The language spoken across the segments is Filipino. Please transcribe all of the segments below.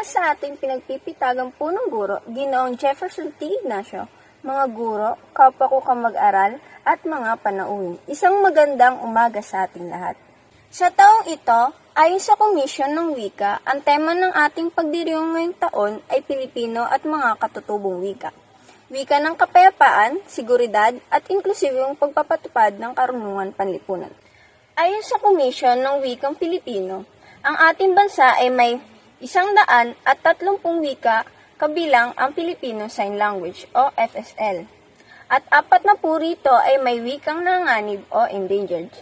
sa ating pinagpipitagang punong guro, Ginoong Jefferson T. Ignacio, mga guro, kapwa ko kamag-aral, at mga panauhin. Isang magandang umaga sa ating lahat. Sa taong ito, ayon sa Komisyon ng Wika, ang tema ng ating pagdiriwang ngayong taon ay Pilipino at mga katutubong wika. Wika ng kapayapaan, seguridad, at inklusibong pagpapatupad ng karunungan panlipunan. Ayon sa Komisyon ng Wikang Pilipino, ang ating bansa ay may 130 wika kabilang ang Filipino Sign Language o FSL. At 40 rito ay may wikang nanganib o endangered.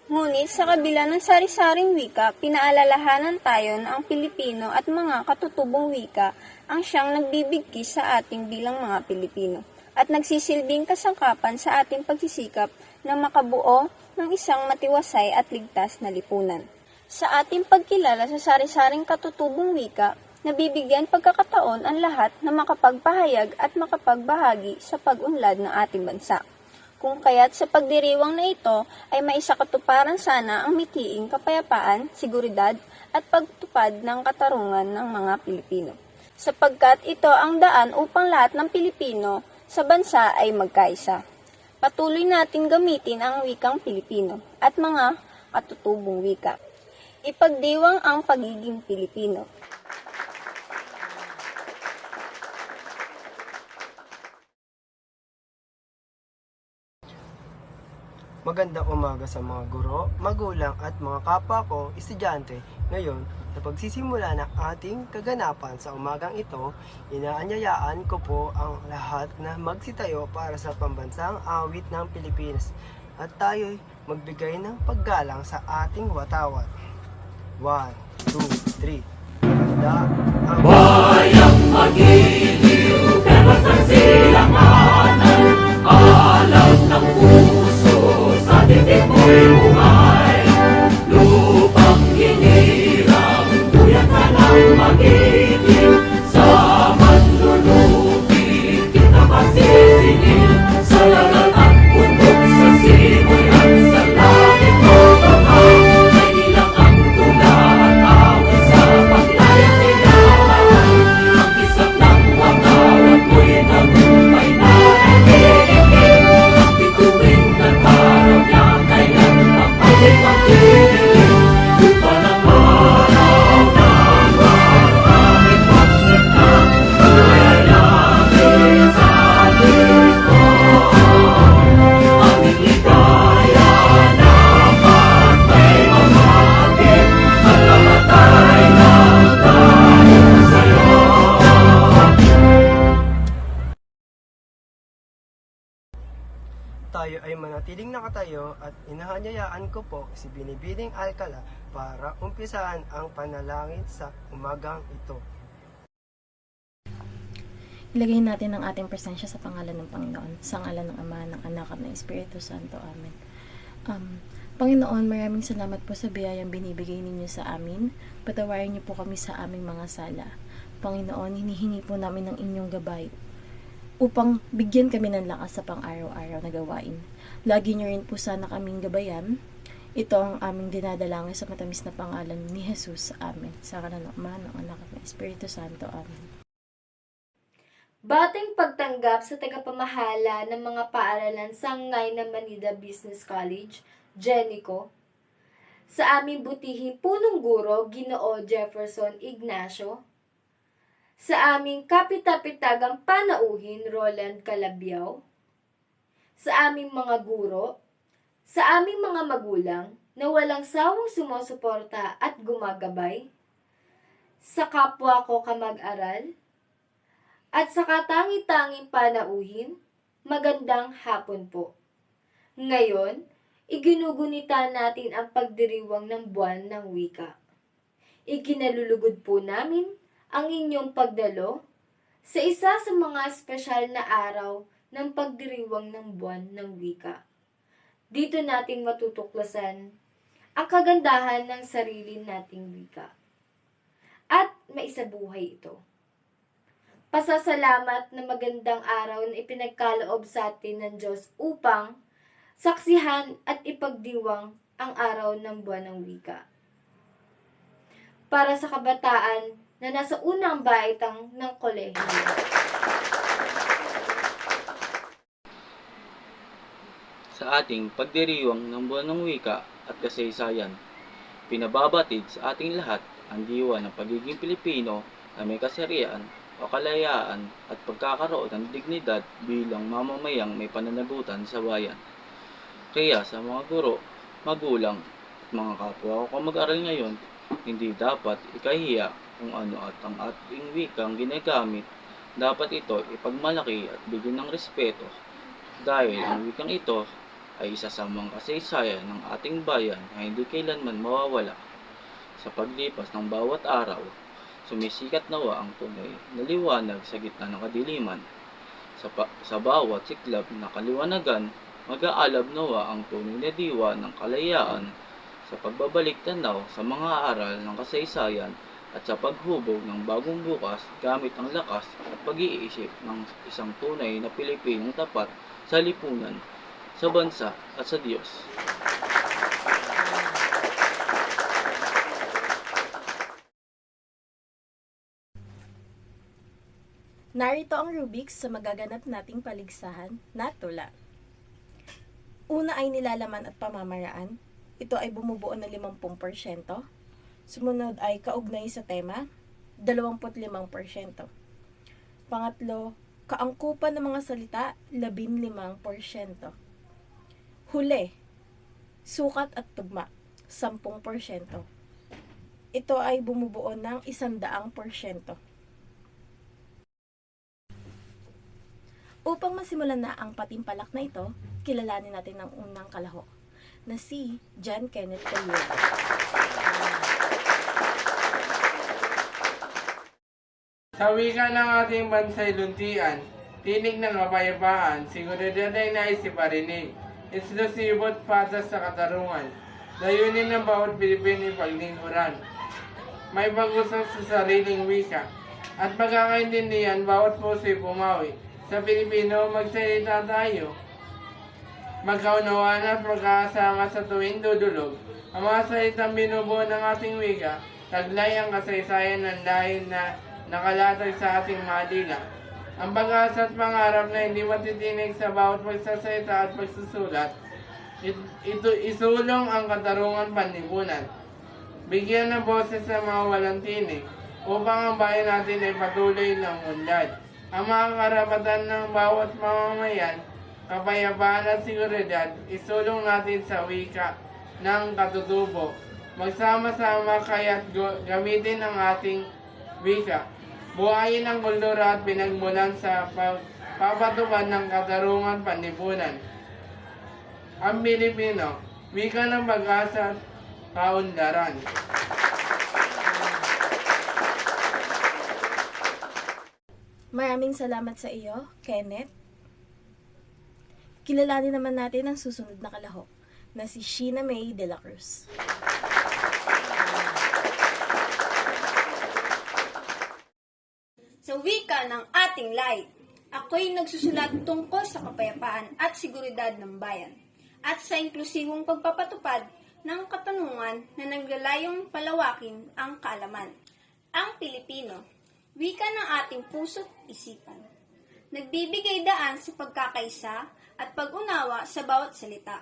Ngunit sa kabila ng sari-saring wika, pinaalalahanan tayo na ang Pilipino at mga katutubong wika ang siyang nagbibigkis sa ating bilang mga Pilipino at nagsisilbing kasangkapan sa ating pagsisikap na makabuo ng isang matiwasay at ligtas na lipunan. Sa ating pagkilala sa sari-saring katutubong wika, nabibigyan pagkakataon ang lahat na makapagpahayag at makapagbahagi sa pag-unlad ng ating bansa. Kung kaya't sa pagdiriwang na ito ay maisakatuparan sana ang mithiing kapayapaan, seguridad at pagtupad ng katarungan ng mga Pilipino. Sapagkat ito ang daan upang lahat ng Pilipino sa bansa ay magkaisa. Patuloy natin gamitin ang wikang Pilipino at mga katutubong wika. Ipagdiwang ang pagiging Pilipino. Magandang umaga sa mga guro, magulang at mga kapwa ko, estudyante. Ngayon, sa pagsisimula ng ating kaganapan sa umagang ito, inaanyayaan ko po ang lahat na magsitayo para sa pambansang awit ng Pilipinas at tayo'y magbigay ng paggalang sa ating watawat. 1, 2, 3. Handa ang bayang magiliw, pero sa silanganan, alam ng puso, sa titik mo'y bumay. Lupang hinirang, tuyat ka ng magiliw, sa manlulubi, kita masisingil, sa lagat at bundok, sa simoy at sa langit mo bangay. tayo ay manatiling nakatayo at inahanyayaan ko po si Binibining Alcala para umpisahan ang panalangin sa umagang ito. Ilagay natin ang ating presensya sa pangalan ng Panginoon, sa ngalan ng Ama, ng Anak at ng Espiritu Santo. Amen. Panginoon, maraming salamat po sa biyayang binibigay ninyo sa amin. Patawarin niyo po kami sa aming mga sala. Panginoon, hinihingi po namin ng inyong gabay upang bigyan kami ng lakas sa pang-araw-araw na gawain. Lagi niyo rin po sana kaming gabayan. Ito ang aming dinadalangin sa matamis na pangalan ni Jesus. Amen. Sa ngalan ng Ama, ng Anak at ng Espiritu Santo. Amen. Bating pagtanggap sa tagapamahala ng mga paaralan sangay ng Manila Business College, Jenico, sa aming butihing punong guro, Ginoo Jefferson Ignacio, sa aming kapitapitagang panauhin, Roland Calabiao, sa aming mga guro, sa aming mga magulang na walang sawang sumusuporta at gumagabay, sa kapwa ko kamag-aral, at sa katangi-tanging panauhin, magandang hapon po. Ngayon, iginugunita natin ang pagdiriwang ng buwan ng wika. Ikinalulugod po namin ang inyong pagdalo sa isa sa mga espesyal na araw ng pagdiriwang ng buwan ng wika. Dito natin matutuklasan ang kagandahan ng sarili nating wika. At maisabuhay ito. Pasasalamat na magandang araw na ipinagkaloob sa atin ng Diyos upang saksihan at ipagdiwang ang araw ng buwan ng wika. Para sa kabataan na nasa unang baitang ng kolehiyo. Sa ating pagdiriwang ng buwan ng wika at kasaysayan, pinababatid sa ating lahat ang diwa ng pagiging Pilipino na may kasarian o kalayaan at pagkakaroon ng dignidad bilang mamamayang may pananagutan sa bayan. Kaya sa mga guro, magulang at mga kapwa ko mag-aral ngayon, hindi dapat ikahiya kung ano at ang ating wikang ginagamit. Dapat ito ipagmalaki at bigyan ng respeto dahil ang wikang ito ay isa sa mga kasaysayan ng ating bayan na hindi kailanman mawawala. Sa paglipas ng bawat araw, sumisikat nawa ang tunay na liwanag sa gitna ng kadiliman. Sa bawat siklab na kaliwanagan, mag-aalab nawa ang tunay na diwa ng kalayaan sa pagbabalik tanaw sa mga aral ng kasaysayan at sa paghubog ng bagong bukas gamit ang lakas at pag-iisip ng isang tunay na Pilipinong tapat sa lipunan, sa bansa at sa Diyos. Narito ang rubrics sa magaganap nating paligsahan na tula. Una ay nilalaman at pamamaraan. Ito ay bumubuo ng 50%. Sumunod ay kaugnay sa tema, 25%. Pangatlo, kaangkupan ng mga salita, 15%. Huli, sukat at tugma, 10%. Ito ay bumubuo ng 100%. Upang masimulan na ang patimpalak na ito, kilalanin natin ang unang kalahok na si John Kenneth Gallegos. Sa wika ng ating bansay luntian, tinig ng kapayapaan, seguridad ay naisiparinig, eksklusibo at patas sa katarungan, layunin ng bawat Pilipino paglingkuran. May pag-usap sa sariling wika, at pagkakaintindihan bawat puso'y pumawi. Sa Pilipino, magsalita tayo. Magkaunawaan at magkakasama sa tuwing dudulog. Ang mga salitang binubuo ng ating wika, taglay ang kasaysayan ng lahi na nakalatag sa ating mga dila. Ang pag-asa at pangarap na hindi matitinig sa bawat pagsasalita at pagsusulat, ito isulong ang katarungan panlipunan. Bigyan ng boses sa mga walang tinig, upang ang bayan natin ay patuloy ng unlad. Ang mga karapatan ng bawat mamamayan, kapayapaan at seguridad, isulong natin sa wika ng katutubo. Magsama-sama kaya't gamitin ang ating wika. Buhayin ang kultura at pinagmulan sa pagpapatupad ng katarungan panlipunan. Ang Pilipino, wika ng pag-asa at kaunlaran. Maraming salamat sa iyo, Kenneth. Kilalanin naman natin ang susunod na kalahok na si Sheena May de la Cruz. Sa wika ng ating lahi, ako'y nagsusulat tungkol sa kapayapaan at seguridad ng bayan at sa inklusibong pagpapatupad ng katanungan na naglalayong palawakin ang kaalaman. Ang Pilipino, wika ng ating puso't isipan. Nagbibigay daan sa pagkakaisa at pag-unawa sa bawat salita.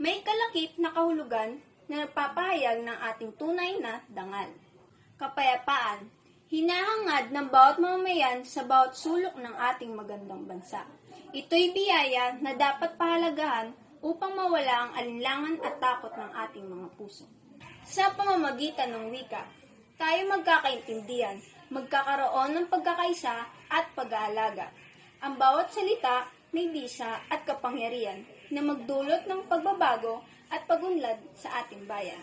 May kalakip na kahulugan na nagpapahayag ng ating tunay na dangal. Kapayapaan, hinahangad ng bawat mamamayan sa bawat sulok ng ating magandang bansa. Ito'y biyaya na dapat pahalagahan upang mawala ang alinlangan at takot ng ating mga puso. Sa pamamagitan ng wika, tayo magkakaintindihan, magkakaroon ng pagkakaisa at pag-aalaga. Ang bawat salita may bisa at kapangyarihan na magdulot ng pagbabago at pagunlad sa ating bayan.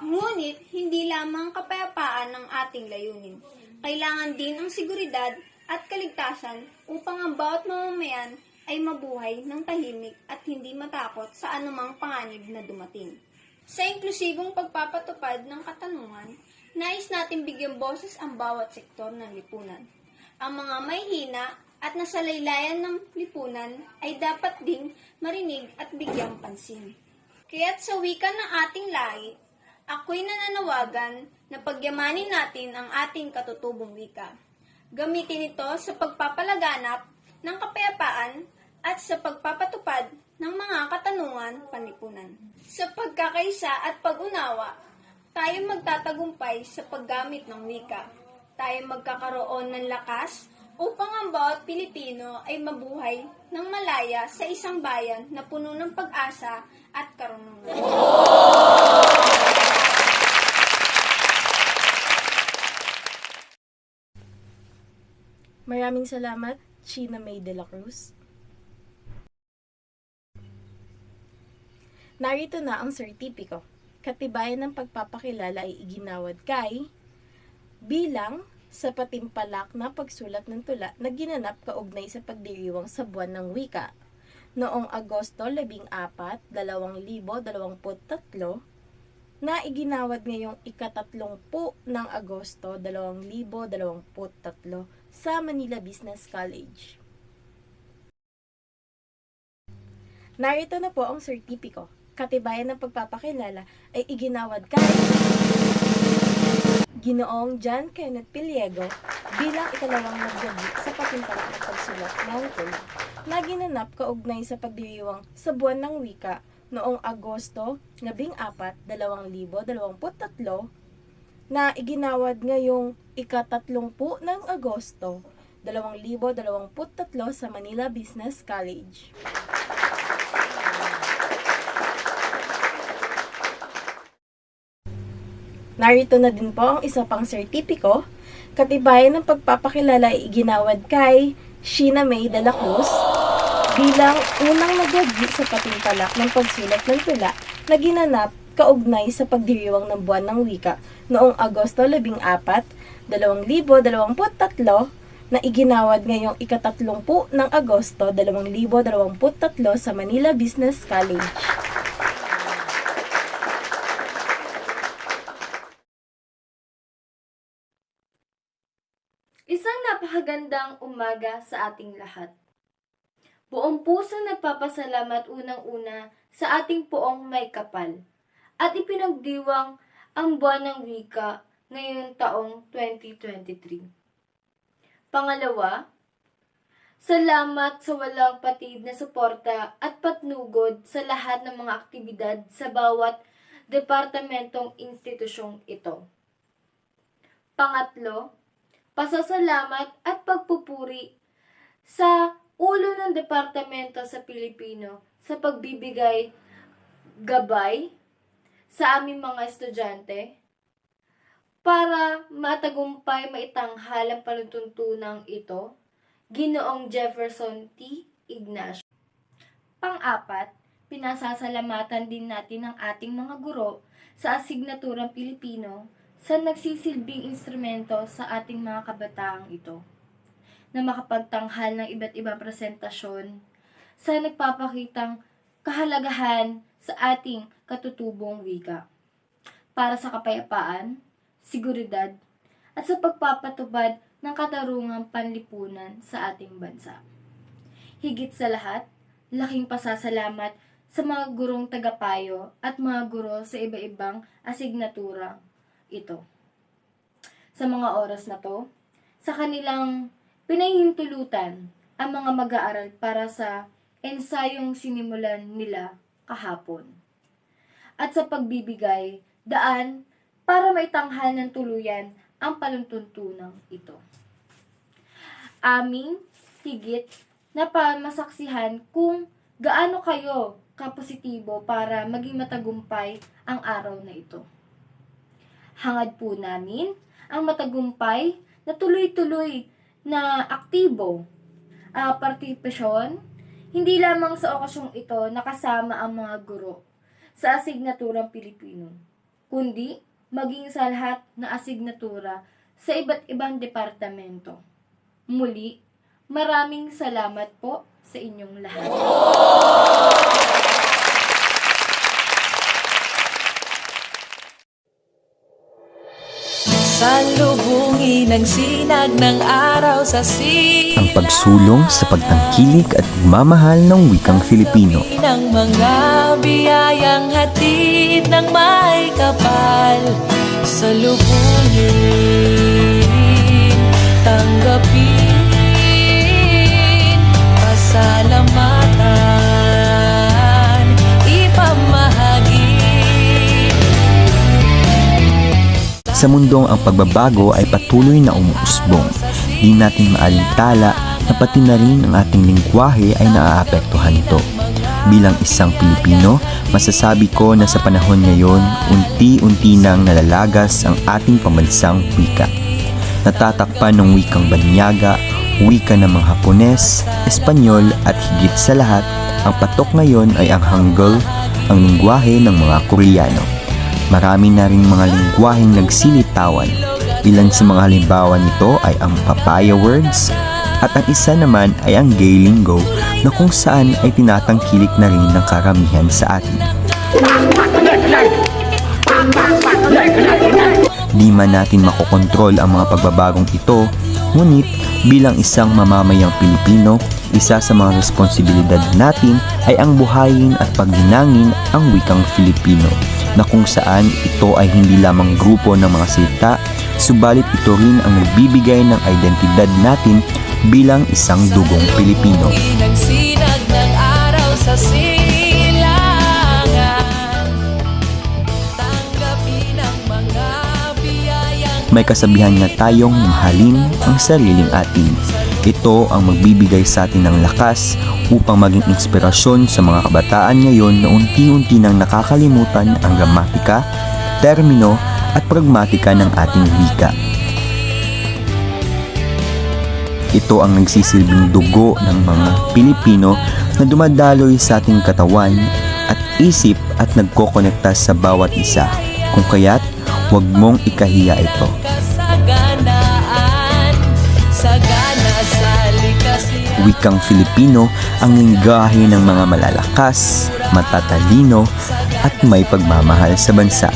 Ngunit hindi lamang kapayapaan ang ating layunin. Kailangan din ang seguridad at kaligtasan upang ang bawat mamamayan ay mabuhay ng tahimik at hindi matakot sa anumang panganib na dumating. Sa inklusibong pagpapatupad ng katanungan, nais natin bigyan boses ang bawat sektor ng lipunan. Ang mga may hina at nasalaylayan ng lipunan ay dapat ding marinig at bigyang pansin. Kaya't sa wika ng ating lahi, Ako'y nananawagan na pagyamanin natin ang ating katutubong wika. Gamitin ito sa pagpapalaganap ng kapayapaan at sa pagpapatupad ng mga katanungan panlipunan. Sa pagkakaisa at pag-unawa, tayo magtatagumpay sa paggamit ng wika. Tayo magkakaroon ng lakas upang ang bawat Pilipino ay mabuhay ng malaya sa isang bayan na puno ng pag-asa at karunungan. Maraming salamat, Sheena May de la Cruz. Narito na ang sertipiko. Katibayan ng pagpapakilala ay iginawad kay bilang sa patimpalak na pagsulat ng tula na ginanap kaugnay sa pagdiriwang sa buwan ng wika noong Agosto 14, 2023 na iginawad ngayong ika-30 ng Agosto 2023 sa Manila Business College. Narito na po ang sertipiko. Katibayan ng pagpapakilala ay iginawad kay Ginoong John Kenneth Piliego bilang ikalawang nagdagi sa patimpalak ng pagsulat ng tula na ginanap kaugnay sa pagdiriwang sa buwan ng wika noong Agosto 14, 2023 na iginawad ngayong ika-30 ng Agosto 2023 sa Manila Business College. Narito na din po ang isa pang sertipiko. Katibayan ng pagpapakilala ay iginawad kay Sheena May de la Cruz bilang unang nagwagi sa patimpalak ng pagsulat ng tula na ginanap kaugnay sa pagdiriwang ng buwan ng wika noong Agosto 14, 2023 na iginawad ngayong ika-30 ng Agosto 2023 sa Manila Business College. Isang napakagandang umaga sa ating lahat. Buong puso nagpapasalamat unang-una sa ating poong may kapal at ipinagdiwang ang buwan ng wika ngayong taong 2023. Pangalawa, salamat sa walang patid na suporta at patnugod sa lahat ng mga aktibidad sa bawat departamentong institusyong ito. Pangatlo, pasasalamat at pagpupuri sa ulo ng departamento sa Pilipino sa pagbibigay gabay sa aming mga estudyante para matagumpay maitanghal ang panuntuntunang ito, Ginoong Jefferson T. Ignacio. Pang-apat, pinasasalamatan din natin ang ating mga guro sa asignaturang Pilipino sa nagsisilbing instrumento sa ating mga kabataang ito, na makapagtanghal ng iba't ibang presentasyon sa nagpapakitang kahalagahan sa ating katutubong wika para sa kapayapaan, seguridad, at sa pagpapatubad ng katarungang panlipunan sa ating bansa. Higit sa lahat, laking pasasalamat sa mga gurong tagapayo at mga guro sa iba-ibang asignatura ito. Sa mga oras na to, sa kanilang pinahihintulutan ang mga mag-aaral para sa ensayong sinimulan nila kahapon. At sa pagbibigay daan para maitanghal ng tuluyan ang paluntuntunang ito. Aming higit na pamasaksihan kung gaano kayo kapositibo para maging matagumpay ang araw na ito. Hangad po namin ang matagumpay na tuloy-tuloy na aktibo partisipasyon, hindi lamang sa okasyong ito nakasama ang mga guro sa asignaturang Pilipino, kundi maging sa lahat na asignatura sa iba't ibang departamento. Muli, maraming salamat po sa inyong lahat. Salubungin ang sinag ng araw sa silang. Ang pagsulong sa pagtangkilik at pagmamahal ng wikang Filipino. Ng mga biyayang hatid ng may kapal sa lubungin. Tanggapin, pasalamatan, ipamahagi. Sa mundong ang pagbabago ay patuloy na umuusbong, di natin maalintala na pati na rin ang ating lingwahe ay naaapektuhan nito. Bilang isang Pilipino, masasabi ko na sa panahon ngayon, unti-unti nang nalalagas ang ating pambansang wika. Natatakpan ng wikang Banyaga, wika ng mga Hapones, Espanyol at higit sa lahat, ang patok ngayon ay ang Hangul, ang lingwahe ng mga Koreano. Marami na rin mga lingwaheng nagsilitawan. Ilan sa mga halimbawa nito ay ang Papaya words, at ang isa naman ay ang Gay Lingo na kung saan ay tinatangkilik na rin ng karamihan sa atin. Di man natin makokontrol ang mga pagbabagong ito, ngunit bilang isang mamamayang Pilipino, isa sa mga responsibilidad natin ay ang buhayin at paglinangin ang wikang Filipino, na kung saan ito ay hindi lamang grupo ng mga salita, subalit ito rin ang nagbibigay ng identidad natin bilang isang dugong Pilipino. Ng sinag ng araw sa silangan, tanggapin ang mga biyayang May kasabihan nga tayong mahalin ang sariling atin. Ito ang magbibigay sa atin ng lakas upang maging inspirasyon sa mga kabataan ngayon na unti-unti nang nakakalimutan ang gramatika, termino at pragmatika ng ating wika. Ito ang nagsisilbing dugo ng mga Pilipino na dumadaloy sa ating katawan at isip at nagkokonekta sa bawat isa. Kung kaya't, huwag mong ikahiya ito. kasaganaan, sagana sa likas. Wikang Filipino ang lingwahe ng mga malalakas, matatalino at may pagmamahal sa bansa.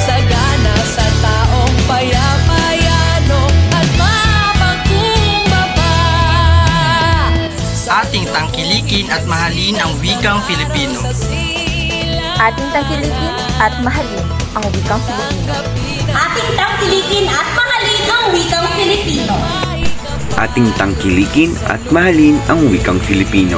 Sagana sa taong payapayano at mapagkumbaba. Ating tangkilikin at mahalin ang wikang Filipino. Ating tangkilikin at mahalin ang wikang Filipino. Ating tangkilikin at mahalin ang wikang Filipino. Ating tangkilikin at mahalin ang wikang Filipino.